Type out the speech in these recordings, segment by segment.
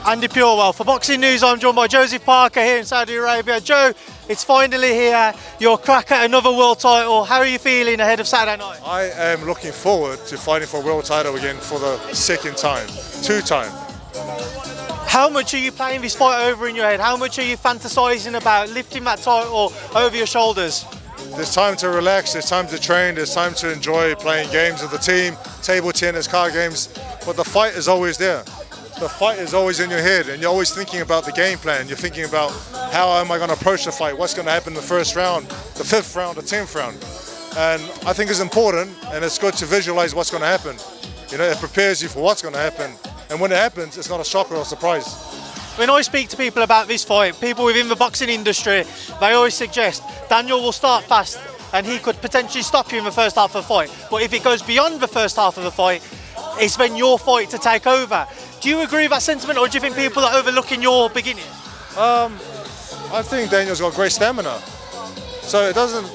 Andi Purewal. For Boxing News, I'm joined by Dubois-Parker here in Saudi Arabia. Joe, it's finally here. You're a crack at another world title. How are you feeling ahead of Saturday night? I am looking forward to fighting for a world title again for the second time, two-time. How much are you playing this fight over in your head? How much are you fantasising about lifting that title over your shoulders? There's time to relax, there's time to train, there's time to enjoy playing games with the team, table tennis, card games, but the fight is always there. The fight is always in your head and you're always thinking about the game plan. You're thinking about how am I going to approach the fight, what's going to happen in the first round, the 5th round, the 10th round. And I think it's important and it's good to visualize what's going to happen. You know, it prepares you for what's going to happen. And when it happens, it's not a shock or a surprise. When I speak to people about this fight, people within the boxing industry, they always suggest Daniel will start fast and he could potentially stop you in the first half of the fight. But if it goes beyond the first half of the fight, it's then your fight to take over. Do you agree with that sentiment, or do you think people are overlooking your beginning? I think Daniel's got great stamina. So it doesn't,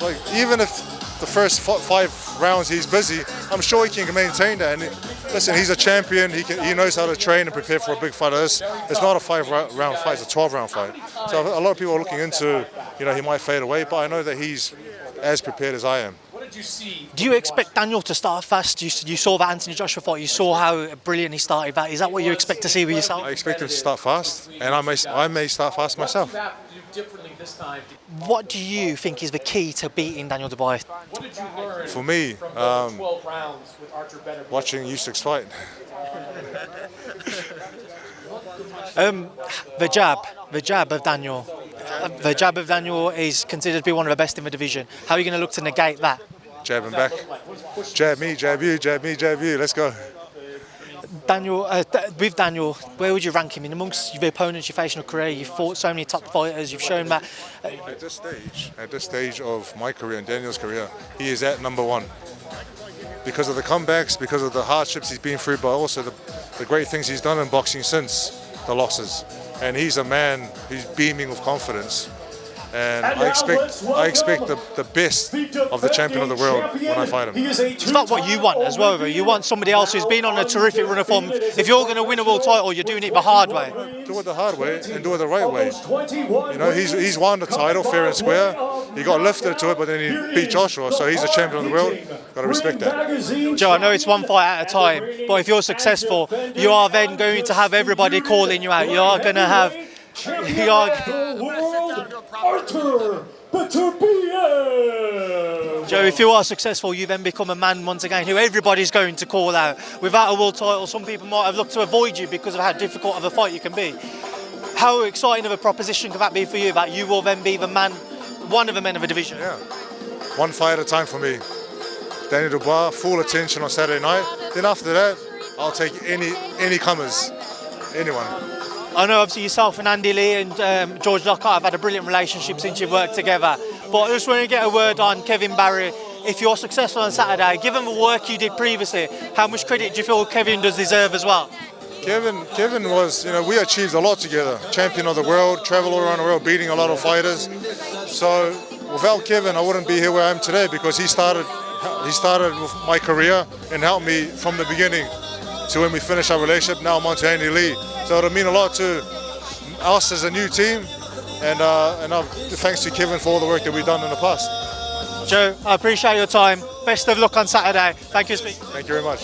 like, even if the first 5 rounds he's busy, I'm sure he can maintain that. And listen, he's a champion, he knows how to train and prepare for a big fight. It's not a 5-round fight, it's a 12-round fight. So a lot of people are looking into, you know, he might fade away, but I know that he's as prepared as I am. Do you expect Daniel to start fast? You saw that Anthony Joshua fight, you saw how brilliant he started that. Is that what you expect to see with yourself? I expect him to start fast, and I may start fast myself. What do you think is the key to beating Daniel Dubois? For me, watching Usyk's fight. The jab of Daniel. The jab of Daniel is considered to be one of the best in the division. How are you going to look to negate that? Jab him back. Jab me, jab you, jab me, jab you. Let's go. Daniel, with Daniel, where would you rank him in amongst the opponents you face in your career? You've fought so many top fighters. You've shown that. At this stage of my career and Daniel's career, he is at #1 because of the comebacks, because of the hardships he's been through, but also the great things he's done in boxing since the losses. And he's a man who's beaming with confidence. And I expect the best of the champion of the world when I fight him. It's not what you want as well, though. You want somebody else who's been on a terrific run of form. If you're going to win a world title, you're doing it the hard way. Do it the hard way and do it the right way. You know, he's won the title fair and square. He got lifted to it, but then he beat Joshua, so he's a champion of the world. Got to respect that. Joe, I know it's one fight at a time, but if you're successful, you are then going to have everybody calling you out. You are going to have... Joe, if you are successful, you then become a man once again who everybody's going to call out. Without a world title, some people might have looked to avoid you because of how difficult of a fight you can be. How exciting of a proposition could that be for you, that you will then be the man, one of the men of a division? Yeah, one fight at a time for me. Daniel Dubois, full attention on Saturday night. Then after that, I'll take any comers, anyone. I know obviously yourself and Andy Lee and George Lockhart have had a brilliant relationship since you've worked together. But I just want to get a word on Kevin Barry. If you're successful on Saturday, given the work you did previously, how much credit do you feel Kevin does deserve as well? Kevin was, you know, we achieved a lot together. Champion of the world, traveled all around the world, beating a lot of fighters. So without Kevin, I wouldn't be here where I am today because he started with my career and helped me from the beginning to when we finished our relationship. Now I'm on to Andy Lee. So it'll mean a lot to us as a new team, and thanks to Kevin for all the work that we've done in the past. Joe, I appreciate your time. Best of luck on Saturday. Thank you for speaking. Thank you very much.